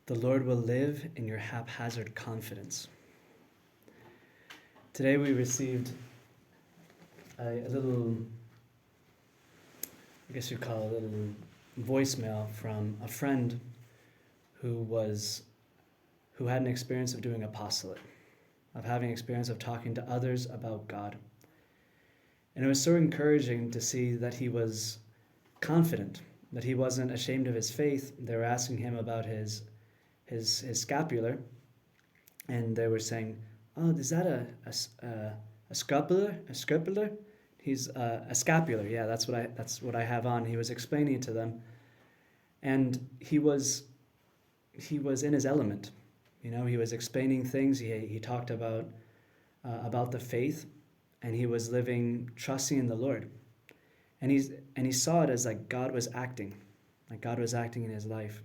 The Lord will live in your haphazard confidence. Today we received a little, I guess you'd call it a little voicemail from a friend who had an experience of doing apostolate, of having experience of talking to others about God. And it was so encouraging to see that he was confident, that he wasn't ashamed of his faith. They were asking him about his scapular, and they were saying, "Oh, is that a scapular? A scapular?" He's a scapular. Yeah, that's what I have on. He was explaining it to them, and he was in his element. You know, he was explaining things. He talked about the faith, and he was living trusting in the Lord, and he saw it as like God was acting in his life.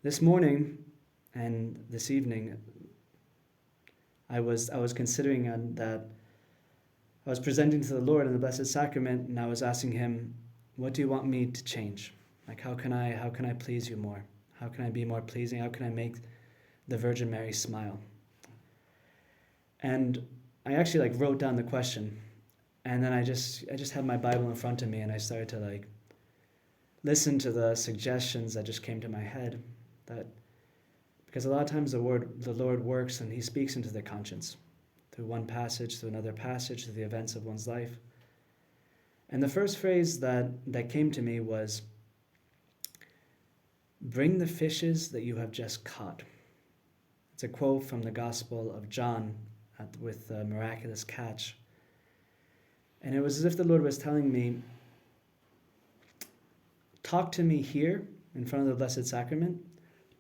This morning and this evening, I was considering that I was presenting to the Lord in the Blessed Sacrament, and I was asking him, "What do you want me to change? Like, how can I please you more? How can I be more pleasing? How can I make the Virgin Mary smile?" And I actually wrote down the question, and then I just had my Bible in front of me, and I started to listen to the suggestions that just came to my head. Because a lot of times the Lord works and he speaks into the conscience through one passage, through another passage, through the events of one's life. And the first phrase that came to me was, "Bring the fishes that you have just caught." It's a quote from the Gospel of John with the miraculous catch. And it was as if the Lord was telling me, talk to me here in front of the Blessed Sacrament.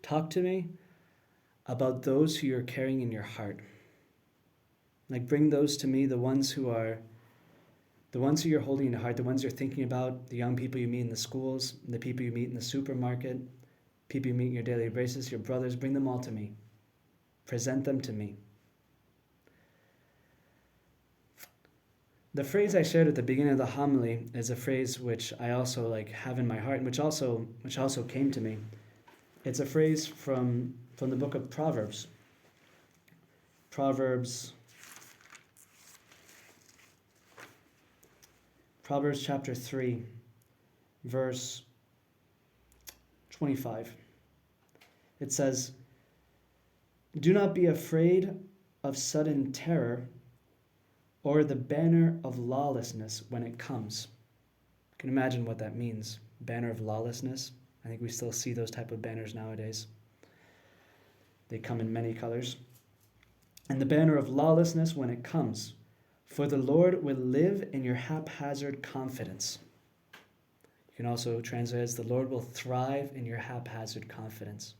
Talk to me about those who you're carrying in your heart. Bring those to me, the ones who you're holding in your heart, the ones you're thinking about, the young people you meet in the schools, the people you meet in the supermarket, people you meet in your daily basis, your brothers. Bring them all to me. Present them to me. The phrase I shared at the beginning of the homily is a phrase which I also have in my heart, and which also came to me. It's a phrase from the book of Proverbs. Proverbs chapter 3, verse 25. It says, "Do not be afraid of sudden terror or the banner of lawlessness when it comes." You can imagine what that means, banner of lawlessness. I think we still see those type of banners nowadays. They come in many colors. "And the banner of lawlessness when it comes, for the Lord will live in your haphazard confidence." You can also translate it as, "The Lord will thrive in your haphazard confidence."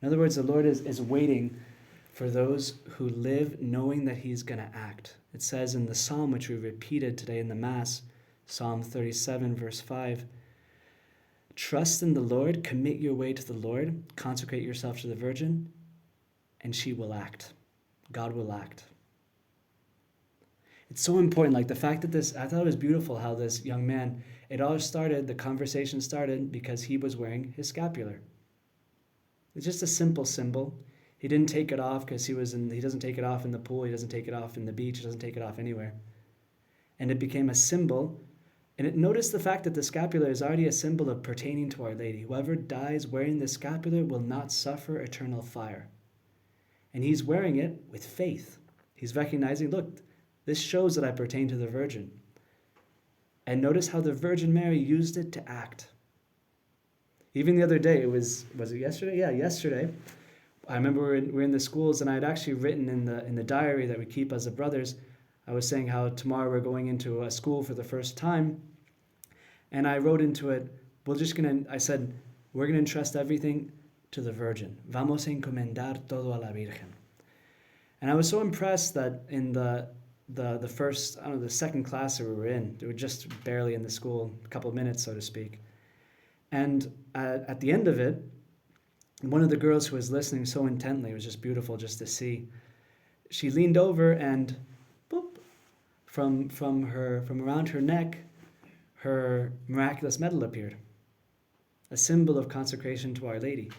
In other words, the Lord is waiting for those who live knowing that he's going to act. It says in the psalm which we repeated today in the Mass, Psalm 37, verse 5, "Trust in the Lord, commit your way to the Lord, consecrate yourself to the Virgin, and she will act." God will act. It's so important, the fact that I thought it was beautiful how this young man, the conversation started because he was wearing his scapular. It's just a simple symbol. He didn't take it off because he doesn't take it off in the pool, he doesn't take it off in the beach, he doesn't take it off anywhere. And it became a symbol. And notice the fact that the scapular is already a symbol of pertaining to Our Lady. Whoever dies wearing the scapular will not suffer eternal fire. And he's wearing it with faith. He's recognizing, look, this shows that I pertain to the Virgin. And notice how the Virgin Mary used it to act. Even the other day, was it yesterday? Yeah, yesterday. I remember we're in the schools, and I had actually written in the diary that we keep as the brothers, I was saying how tomorrow we're going into a school for the first time. And I wrote into it, I said, we're going to entrust everything to the Virgin. Vamos a encomendar todo a la Virgen. And I was so impressed that in the first, the second class that we were in, they were just barely in the school, a couple of minutes, so to speak. And at the end of it, one of the girls who was listening so intently, it was just beautiful just to see, she leaned over and boop, from around her neck, her miraculous medal appeared. a symbol of consecration to Our Lady.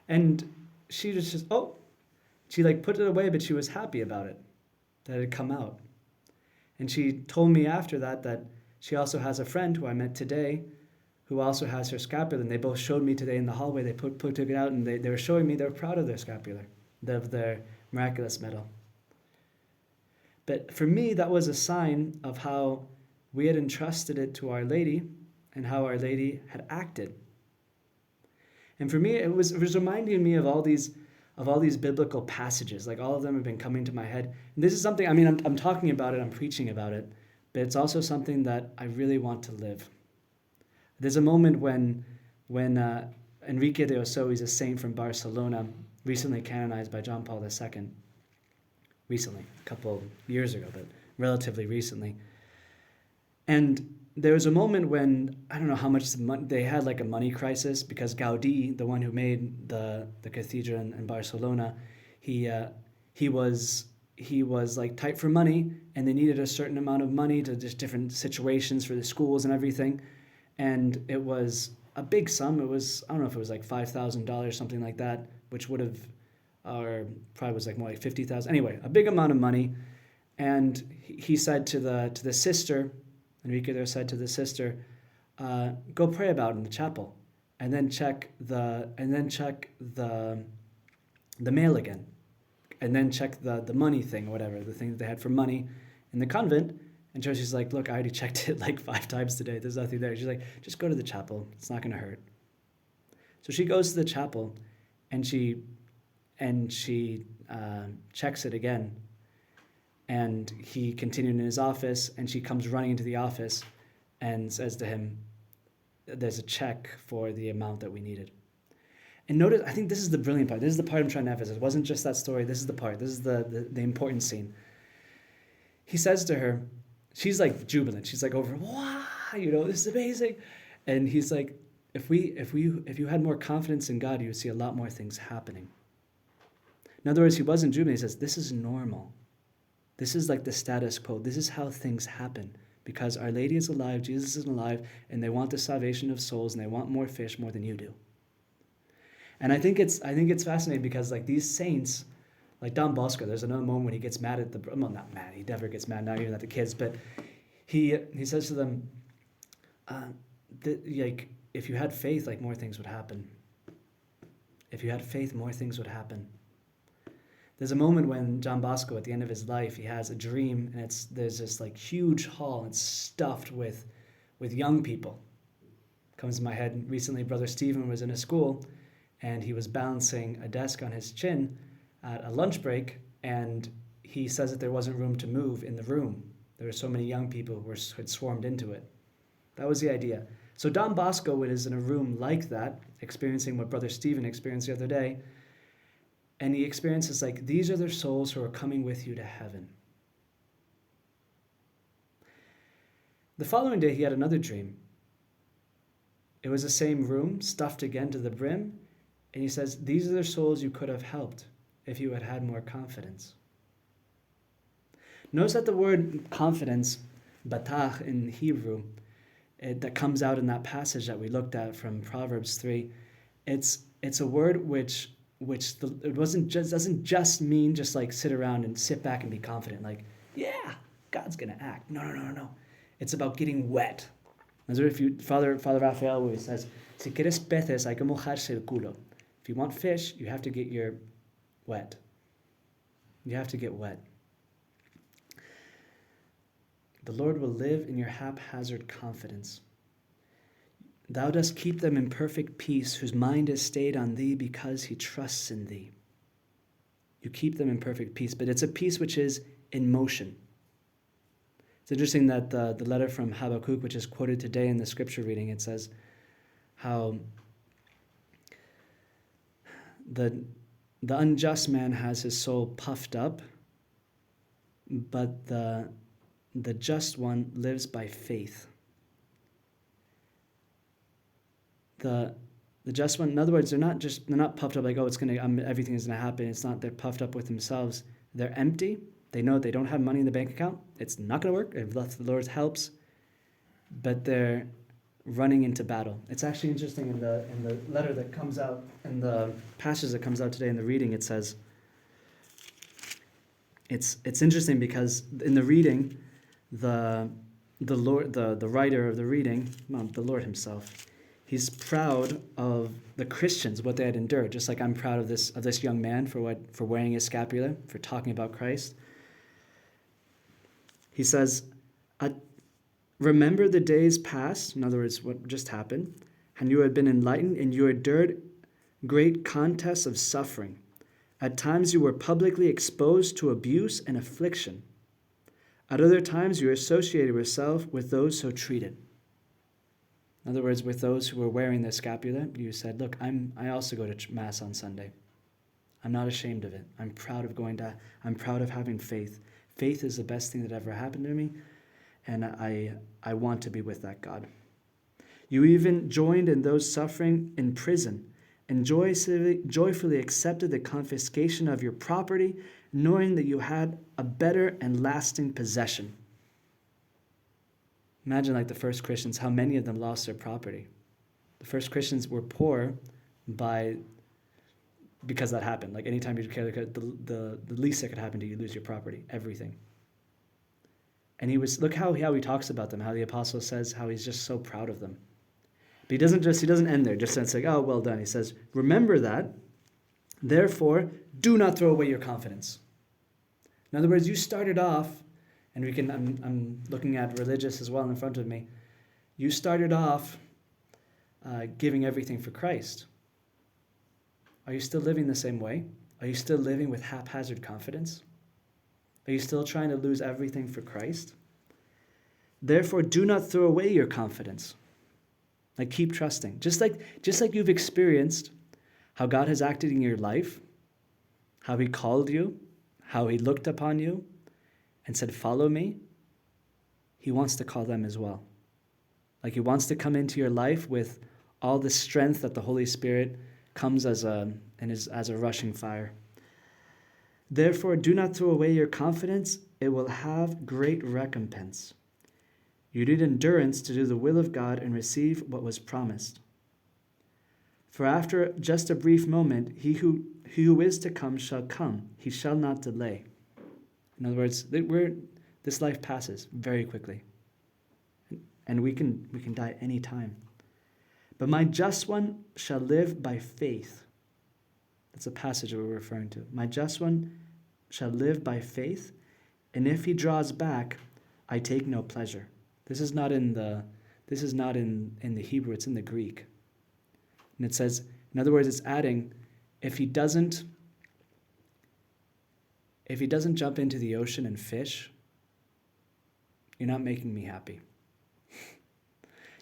And she just, she like put it away, but she was happy about it, that it had come out. And she told me after that she also has a friend who I met today who also has her scapular, and they both showed me today in the hallway. They took it out, and they were showing me they were proud of their scapular, of their miraculous medal. But for me, that was a sign of how we had entrusted it to Our Lady and how Our Lady had acted. And for me, it was reminding me of all these biblical passages. Like, all of them have been coming to my head. And this is something, I'm talking about it, I'm preaching about it, but it's also something that I really want to live. There's a moment when Enrique de Osso, he's a saint from Barcelona, recently canonized by John Paul II. Recently, a couple years ago, but relatively recently. And there was a moment when, I don't know how much they had like a money crisis, because Gaudí, the one who made the cathedral in Barcelona, he was like tight for money, and they needed a certain amount of money to just different situations for the schools and everything. And it was a big sum. It was, I don't know if it was like $5,000, something like that, which would have, or probably was like more like 50,000. Anyway, a big amount of money. And he said to the sister, Enrique there said to the sister, go pray about it in the chapel, and then check the mail again, and then check the money thing, or whatever, the thing that they had for money in the convent. And she's like, look, I already checked it like 5 times today. There's nothing there. She's like, just go to the chapel. It's not going to hurt. So she goes to the chapel, and she checks it again. And he continued in his office, and she comes running into the office and says to him, there's a check for the amount that we needed. And notice, I think this is the brilliant part. This is the part I'm trying to emphasize. It wasn't just that story. This is the part. This is the important scene. He says to her, she's like jubilant. She's like over, wow, this is amazing. And he's like, if you had more confidence in God, you would see a lot more things happening. In other words, he wasn't jubilant. He says, this is normal. This is like the status quo. This is how things happen. Because Our Lady is alive, Jesus is alive, and they want the salvation of souls, and they want more fish more than you do. And I think it's fascinating, because like these saints, like Don Bosco, there's another moment when he gets mad at not mad, he never gets mad, not even at the kids, but he says to them, like, if you had faith, like, more things would happen. If you had faith, more things would happen. There's a moment when John Bosco, at the end of his life, he has a dream, and there's this like huge hall, and it's stuffed with young people. Comes to my head, recently Brother Stephen was in a school, and he was balancing a desk on his chin at a lunch break, and he says that there wasn't room to move in the room. There were so many young people who had swarmed into it. That was the idea. So Don Bosco is in a room like that, experiencing what Brother Stephen experienced the other day, and he experiences like, these are their souls who are coming with you to heaven. The following day, he had another dream. It was the same room, stuffed again to the brim, and he says, these are the souls you could have helped if you had had more confidence. Notice that the word confidence, batach in Hebrew, that comes out in that passage that we looked at from Proverbs 3, it's a word which it doesn't just mean just like sit around and sit back and be confident, like, yeah, God's gonna act. No. It's about getting wet. As if Father Raphael always says, si quieres peces hay que mojarse el culo. If you want fish, you have to get wet. You have to get wet. The Lord will live in your haphazard confidence. Thou dost keep them in perfect peace, whose mind is stayed on thee because he trusts in thee. You keep them in perfect peace, but it's a peace which is in motion. It's interesting that the letter from Habakkuk, which is quoted today in the scripture reading, it says how the unjust man has his soul puffed up, but the just one lives by faith. The just one, in other words, they're not puffed up like, oh, everything is gonna happen. It's not, they're puffed up with themselves. They're empty. They know they don't have money in the bank account. It's not gonna work. If the Lord helps, but they're running into battle. It's actually interesting in the letter that comes out, in the passage that comes out today in the reading, it says, it's interesting because in the reading, the Lord, the writer of the reading, the Lord himself, he's proud of the Christians, what they had endured. Just like I'm proud of this young man for wearing his scapular, for talking about Christ. He says, remember the days past, in other words, what just happened, and you had been enlightened, and you endured great contests of suffering. At times you were publicly exposed to abuse and affliction. At other times you associated yourself with those so treated. In other words, with those who were wearing the scapular, you said, look, I also go to Mass on Sunday. I'm not ashamed of it. I'm proud of having faith. Faith is the best thing that ever happened to me, and I want to be with that God. You even joined in those suffering in prison, and joyfully accepted the confiscation of your property, knowing that you had a better and lasting possession. Imagine like the first Christians, how many of them lost their property. The first Christians were poor because that happened. Like anytime you carry the least that could happen to you, you lose your property, everything. And look how he talks about them, how the apostle says how he's just so proud of them. But he doesn't end there, just it's like, oh, well done. He says, remember that, therefore, do not throw away your confidence. In other words, you started off, and I'm looking at religious as well in front of me, you started off giving everything for Christ. Are you still living the same way? Are you still living with haphazard confidence? Are you still trying to lose everything for Christ? Therefore, do not throw away your confidence. Like keep trusting. Just like you've experienced how God has acted in your life, how he called you, how he looked upon you and said, follow me, he wants to call them as well. Like he wants to come into your life with all the strength that the Holy Spirit comes as a rushing fire. Therefore, do not throw away your confidence. It will have great recompense. You need endurance to do the will of God and receive what was promised. For after just a brief moment, he who is to come shall come. He shall not delay. In other words, this life passes very quickly. And we can die any time. But my just one shall live by faith. That's a passage that we're referring to. My just one shall live by faith, and if he draws back, I take no pleasure. This is not in the Hebrew, it's in the Greek. And it says, in other words, it's adding, if he doesn't jump into the ocean and fish, you're not making me happy.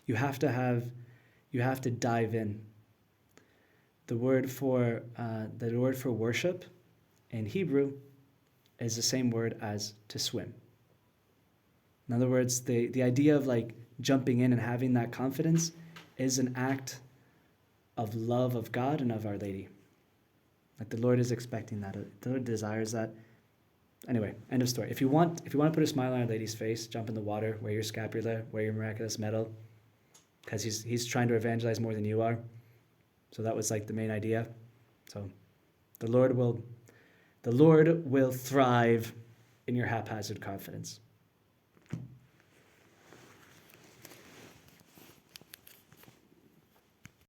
You have to dive in. The word for worship in Hebrew is the same word as to swim. In other words, the idea of like jumping in and having that confidence is an act of love of God and of Our Lady. Like the Lord is expecting that. The Lord desires that. Anyway, end of story. If you want to put a smile on Our Lady's face, jump in the water, wear your scapular, wear your miraculous medal, because he's trying to evangelize more than you are. So that was like the main idea. So the Lord will thrive in your haphazard confidence.